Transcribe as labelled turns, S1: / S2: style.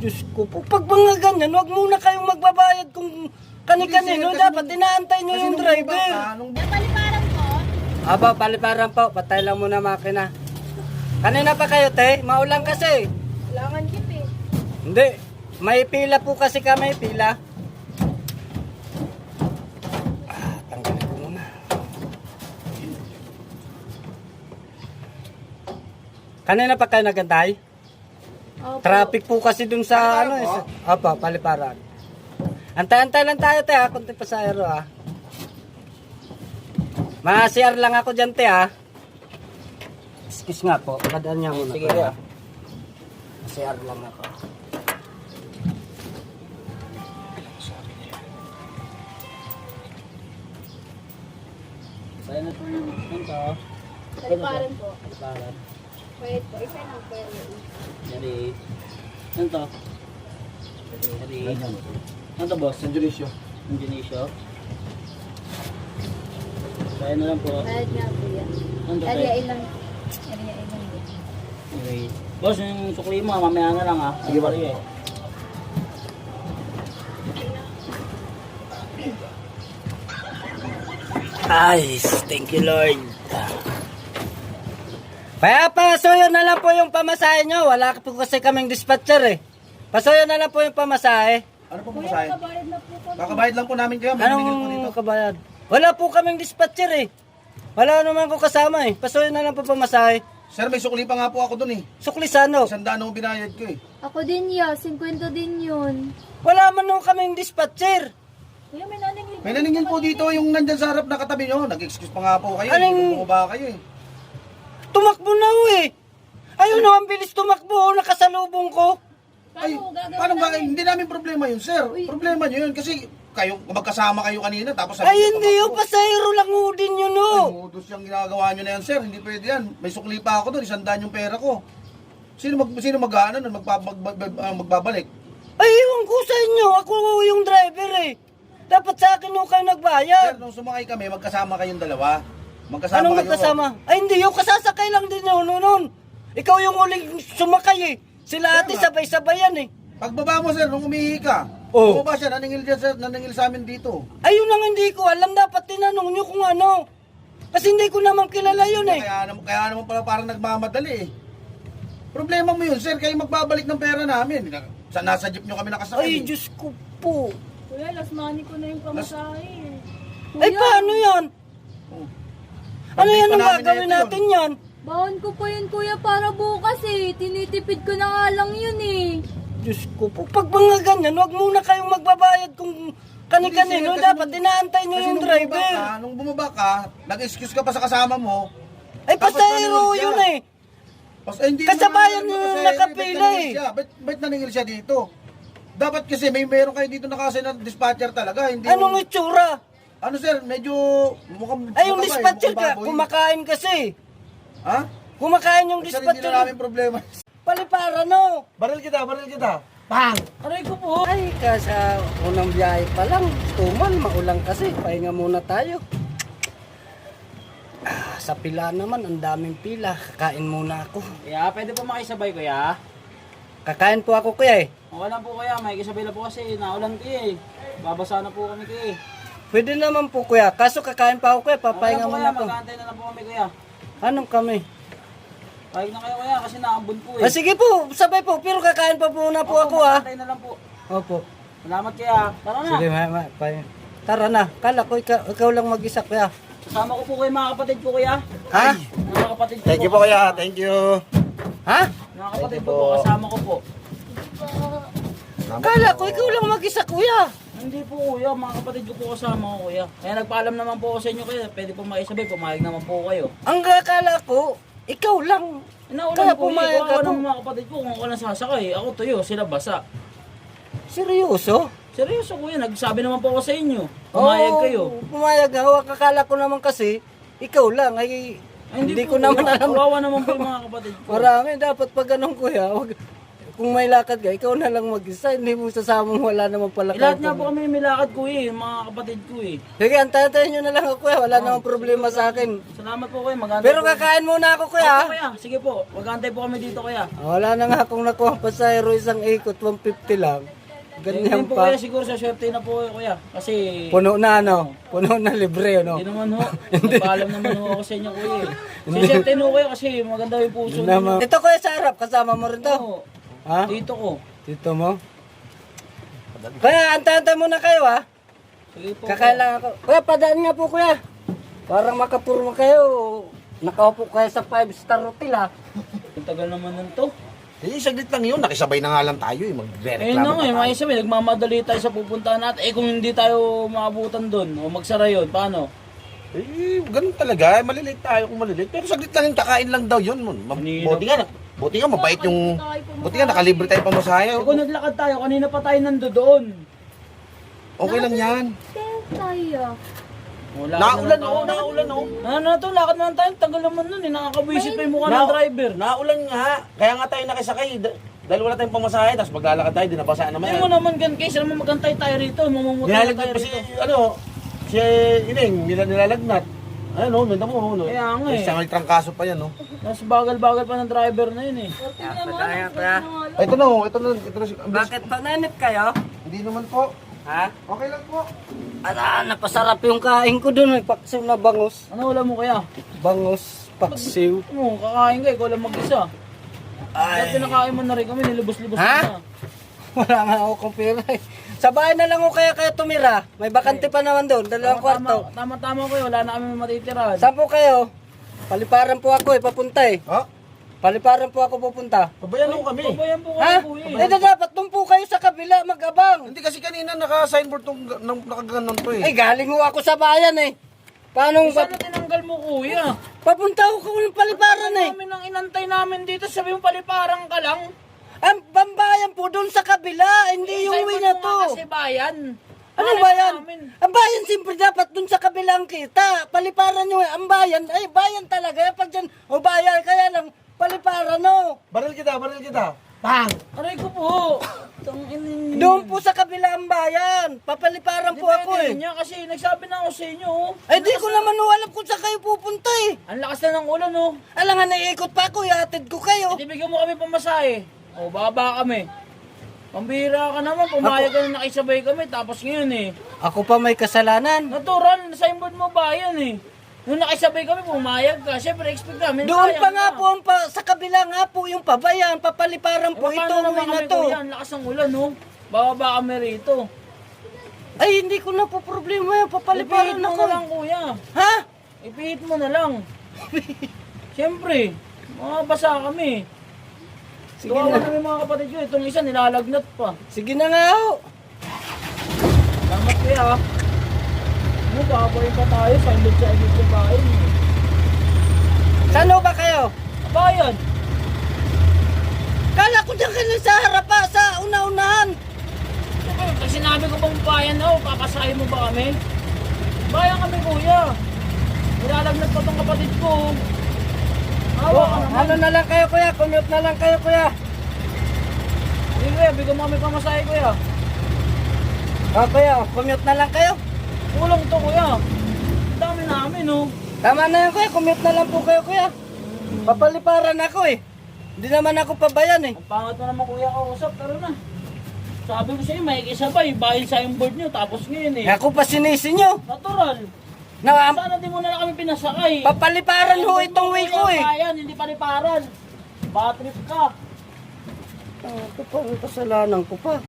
S1: Diyos ko po. Pag mga ganyan, wag muna kayong magbabayad kung kani-kanino. Dapat inaantay nyo yung driver.
S2: Yung paliparan po.
S1: Aba, paliparan po. Patay lang muna makina. Kanina pa kayo, te? Maulang kasi.
S2: Kailangan jeep eh.
S1: Hindi. May pila po kasi kami, pila. Tanggalin ko muna. Kanina pa kayo nagantay?
S2: Opo.
S1: Traffic po kasi dun sa ano. Apa, paliparan. Antay-antay lang tayo, te, ha? Kunti pa sa aero, ha? Ma-CR lang ako dyan, te, ha? Excuse nga po. Padaan niya muna.
S3: Sige,
S1: po,
S3: kuya.
S1: ha? CR lang ako.
S3: Sa'yo na po yung ito.
S2: Paliparan po.
S3: Paliparan.
S2: Wait po. Isa lang po yan.
S3: Yari. Ano to? Yari. Ano to, boss? San Dionisio. San Dionisio. Sa'yo na lang po.
S2: Bayad nga po yan.
S3: Ano to,
S2: Area
S3: sa'yo?
S2: ilang. Area ilang po.
S3: Yari. Boss, yung sukli mo, mamaya na lang ha. Sige ba? Sige.
S1: Ay, thank you Lord. Kaya pasuyo na lang po yung pamasahe nyo. Wala po kasi kaming dispatcher eh. Pasuyo na lang po yung pamasahe.
S4: Ano po
S2: Kuya,
S4: masahe?
S2: kabayad na po kami.
S4: Kakabayad lang po namin kayo. Maningil po dito.
S1: Anong kabayad? Wala po kaming dispatcher eh. Wala naman ko kasama eh. Pasuyo na lang po pamasahe.
S4: Sir, may sukli pa nga po ako dun eh.
S1: Suklisano.
S4: 100 ang binayad ko eh.
S2: Ako din ya. 50 din yun.
S1: Wala man nung kaming dispatcher.
S2: Kuya, may naningil.
S4: May naningil po dito yung nandyan sa harap na katabi nyo. Nag-excuse pa nga po kayo.
S1: Aling-
S4: Bumaba kayo eh.
S1: Tumakbo na ho eh. Ayun ho, ang bilis tumakbo ho. Nakasalubong ko.
S4: Ay,
S2: Paano gagawin
S4: paano ba?
S2: namin?
S4: Hindi namin problema yun, sir. Problema nyo yun kasi kayo, magkasama kayo kanina tapos
S1: Ay
S4: niyo,
S1: hindi ho,
S4: tumakbo.
S1: pasahero lang ho din yun ho.
S4: Ay, modus yung ginagawa nyo na yan, sir. Hindi pwede yan. May sukli pa ako doon. 100 yung pera ko. Sino mag-ano nun? Magbabalik?
S1: Ay, ewan ko sa inyo. Ako yung driver eh. Dapat sa akin ho kayo
S4: Sir,
S1: nagbayad.
S4: nung sumakay kami, magkasama kayong dalawa. Magkasama
S1: Anong
S4: kayo.
S1: magkasama? Ay hindi, yung kasasakay lang din ho noon. Ikaw yung uling sumakay eh. Sila ate
S4: Kaya nga.
S1: sabay-sabay yan eh.
S4: Pagbaba mo, sir, nung umihi ka,
S1: Oh.
S4: bumaba siya, naningil sa amin dito.
S1: Ayun ang hindi ko alam. Dapat tinanong nyo kung ano. Kasi hindi ko naman kilala yun eh.
S4: Kaya naman pala parang nagmamadali eh. Problema mo yun, sir, kayo magbabalik ng pera namin. Nasa jeep nyo kami nakasakay.
S1: Ay, Diyos ko po.
S2: Kuya, last money ko na yung pamasahe.
S1: Ay, paano yan?
S4: Oh.
S1: Ano yan
S4: Pag-pay
S1: ang
S4: pa namin
S1: gagawin
S4: ito
S1: natin yan?
S2: Baon ko pa yun, kuya, para bukas eh. Tinitipid ko na nga lang yun eh.
S1: Diyos ko po. Pag mga ganyan, wag muna kayong magbabayad kung kani-kanino.
S4: Kasi
S1: Dapat inaantay nyo
S4: Kasi
S1: yung driver.
S4: nung bumaba ka, nag-excuse ka pa sa kasama mo.
S1: Ay,
S4: Tapos
S1: pasahero
S4: naningil siya.
S1: yun eh.
S4: Hindi
S1: Kasabayan
S4: naman
S1: yung
S4: kasi
S1: nakapila
S4: ba't naningil
S1: eh.
S4: siya? Ba't naningil siya dito? Dapat kasi meron kayo dito nakasay na dispatcher talaga. Hindi
S1: Anong itsura?
S4: Ano sir, medyo mukhang...
S1: Ay, yung
S4: mukhang
S1: dispatcher
S4: mukhang
S1: ka,
S4: baboy.
S1: kumakain kasi.
S4: Ha?
S1: Kumakain yung
S4: Sir, hindi na
S1: dispatcher.
S4: namin problema.
S1: Palipara no.
S4: Baril kita. Bang!
S1: Aray ko po. Ay, sa unang biyahe pa lang. Tuman, maulang kasi. Pahinga muna tayo. Sa pila naman, ang daming pila. Kakain muna ako.
S3: Kuya, pwede po makisabay, kuya?
S1: Kakain po ako kuya eh.
S3: Okay lang po, kuya. Makikisabay na po kasi. Naulan kayo eh. Babasa na po kami kayo eh.
S1: Pwede naman po kuya. Kaso kakain pa ako kuya.
S3: Okay
S1: Papahinga
S3: lang po,
S1: muna
S3: kuya.
S1: ako.
S3: Mag-aantay na lang po kami, kuya.
S1: Anong kami?
S3: Pahig na kayo, kuya, kasi naambon po eh.
S1: Sige po, sabay po. Pero kakain pa muna po ako ha.
S3: Mag-aantay na lang po.
S1: Opo.
S3: Salamat, kuya. Tara na.
S1: Sige, tara na. Kala ko ikaw lang mag-isa kuya.
S3: Kasama ko po kayo mga kapatid ko, kuya.
S1: Ha?
S3: Mga kapatid ko
S4: Thank you po kuya, thank you.
S1: Ha?
S3: Mga kapatid ko po, kasama ko po.
S1: Kala ko ikaw lang mag-isa kuya.
S3: Hindi po, kuya. Mga kapatid ko po kasama ko, kuya. Kaya nagpaalam naman po ako sa inyo, kuya. Pwede po makisabay. Pumayag naman po kayo.
S1: Ang akala ko, ikaw lang.
S3: Naulan
S1: Kaya
S3: po,
S1: pumayag
S3: kuya. Kawawa
S1: ako.
S3: ng mga kapatid ko kung ako lang sasakay. Ako tuyo, sila basa.
S1: Seryoso?
S3: Seryoso, kuya. Nagsabi naman po ako sa inyo. Pumayag
S1: Oo,
S3: kayo.
S1: Pumayag ako. Akala ko naman kasi, ikaw lang. Ay,
S3: Ay,
S1: hindi
S3: po,
S1: ko naman
S3: kuya.
S1: alam.
S3: Kawawa naman po yung mga kapatid ko.
S1: Marami, dapat pag ganun kuya. kung may lakad ka, ikaw na lang mag-isa. Hindi mo sasama, wala naman pala.
S3: Lahat nga po kami may lakad kuya, yung mga kapatid ko eh.
S1: Sige, antayin nyo na lang ako kuya. Wala namang problema sa akin.
S3: Salamat po kuya, mag-antay
S1: Pero
S3: po.
S1: kakain muna ako
S3: Opo,
S1: kuya.
S3: kuya, sige po, mag-antay po kami dito kuya.
S1: Wala na nga akong nakuha pa sa isang ikot, 150 lang. Ganyan
S3: Ganyan po
S1: pa.
S3: kuya, siguro sa swerte na po kuya. Kasi,
S1: Puno na ano? Puno na libre ano?
S3: hindi naman ho, nagpaalam naman ho ako sa inyo kuya eh. Sa swerte no kuya kasi maganda yung puso
S1: Naman.
S3: niyo.
S1: Ito kuya sa harap, kasama mo rin to.
S3: Oo,
S1: Ha?
S3: dito ko.
S1: Dito mo? Kaya antay-antay muna kayo ha.
S3: Sige po.
S1: Kakain lang ako. Kuya, padaan nga po kuya. Parang makapurma kayo. Nakaupo kayo sa 5-star hotel ha.
S3: Ang tagal naman nun to.
S4: Eh, saglit lang yun. Nakisabay na nga lang tayo eh.
S3: Eh
S4: Magre-reklamo
S3: no,
S4: pa tayo.
S3: may sabi, nagmamadali tayo sa pupuntahan natin. Eh kung hindi tayo maabutan doon o magsara yun, paano?
S4: Eh, ganun talaga. Malilate tayo kung malilate. Pero saglit lang yun. Kakain lang daw yun. Buti nga, mabait yung... Buti nga, nakalibre tayo pamasahe.
S3: Eh kung naglakad tayo, kanina pa tayo nandoon.
S4: Okay lang yan.
S2: Tayo.
S3: Wala
S4: Naulan oh.
S3: Ano to, lakad naman tayo. Tagal naman nun eh. Nakakabisit pa yung mukha ng driver.
S4: Naulan nga. Kaya nga tayo nakisakay. Dahil wala tayong pamasahe. Tapos maglalakad tayo. Dinabasaan naman
S3: Hindi mo naman gan case, alam mo magantay tayo rito. Mamumutay na
S4: Nilalagnat
S3: tayo
S4: pa si,
S3: rito.
S4: si Ining, nilalagnat. Ano, ganda mo, no?
S3: Kaya nga eh.
S4: Isang trangkaso pa yan, no?
S3: Mas bagal-bagal pa ng driver na yun eh.
S1: Padaan kuya.
S4: Ito na.
S1: Bakit pananip kayo?
S4: Hindi naman po.
S1: Ha?
S4: Okay lang po.
S1: Napasarap yung kain ko dun. May paksiw na bangus.
S3: Ano wala mo kaya?
S1: Bangus, paksiw.
S3: Ano, kakain ka, ikaw lang mag-isa. Dahil pinakain mo na rin kami, nilubos-lubos
S1: Ha?
S3: mo na.
S1: Wala nga ako kung pera eh. Sa bahay na lang ako kaya tumira. May bakante pa naman doon. Dalawang kwarto.
S3: Tama-tama ko, wala na kami matitirahan.
S1: Saan po kayo? Paliparan po ako papunta eh.
S4: Ha?
S1: Paliparan po ako pupunta.
S4: Pabayan mo kami.
S3: Babayan po
S1: Ha?
S3: kami, kuya.
S1: Dapat doon po kayo sa kabila mag-abang.
S4: Hindi kasi kanina naka-signboard tong nakaganon to eh.
S1: Ay, galing ho ako sa bayan eh. Paano
S3: Sana tinanggal mo, kuya.
S1: papunta ako kung paliparan eh.
S3: Namin ang inantay namin dito, sabi mo paliparang ka lang.
S1: Ang pambayan po doon sa kabila, hindi yung way na to.
S3: Kasi bayan.
S1: Anong bayan? Ang bayan siyempre dapat doon sa kabilang kita. Paliparan nyo eh. Ang bayan, ay bayan talaga. Pag dyan, o bayan, kaya lang paliparan no.
S4: Baril kita. Bang!
S3: Aray ko po. Tanginin.
S1: Doon po sa kabilang bayan. Papaliparan po ako eh.
S3: Niya kasi nagsabi na ako sa inyo. Oh.
S1: Ay di ko naman alam kung saan kayo pupunta eh.
S3: Ang lakas na ng ulan, oh.
S1: Alam nga naiikot pa ako, ihatid ko kayo.
S3: Hindi bigyan mo kami pamasahe. O, baba kami. Pambira ka naman, pumayag ka na nakisabay kami, tapos ngayon eh.
S1: Ako pa may kasalanan.
S3: Natural, signboard mo bayan eh. Nung nakisabay kami, pumayag ka. Siyempre, expect namin.
S1: Doon
S3: sayang
S1: pa nga
S3: ka.
S1: po, sa kabila nga po yung pabayan, papaliparan po
S3: Eh,
S1: ito,
S3: paano naman
S1: way na
S3: kami,
S1: to.
S3: kuya? Ang lakas ng ulan, no? Bababa kami rito.
S1: Ay, hindi ko na po problema yan, papaliparan
S3: Ipihit mo
S1: ako.
S3: na lang, kuya.
S1: Ha?
S3: Ipihit mo na lang. Siyempre, basa kami.
S1: Sige
S3: Tuwawa
S1: na.
S3: na yung mga kapatid ko. Itong isa, nilalagnat pa.
S1: Sige na nga ho.
S3: Salamat kuya. Ano, babayin pa tayo. Silent sa bayan.
S1: Saan ho ba kayo?
S3: Bayan.
S1: Kala ko dyan kayo sa harap pa, sa una-unahan.
S3: Pag sinabi ko bang bayan na, papasahin mo ba kami? Bayan kami kuya. Nilalagnat pa tong kapatid ko. Awa ka naman.
S1: Ano na lang kayo kuya, commute na lang kayo kuya.
S3: Hindi kuya, bigyan mo kami pamasahe kuya.
S1: Kuya, commute na lang kayo.
S3: Kulang to kuya. Ang dami namin oh.
S1: Tama na yan kuya, commute na lang po kayo kuya. Papaliparan ako eh. Hindi naman ako pabayan eh.
S3: Ang pangat mo naman kuya kausap, tara na. Sabi ko sa'yo, may kisabay, bayan sa yung board nyo, tapos ngayon eh.
S1: Ako pa sinisi nyo.
S3: Natural.
S1: Na,
S3: Sana di mo na lang kami pinasakay.
S1: papaliparan ho itong way ko eh.
S3: Bayan, hindi paliparan. Bad trip ka.
S1: Ito pa, ang kasalanan ko pa.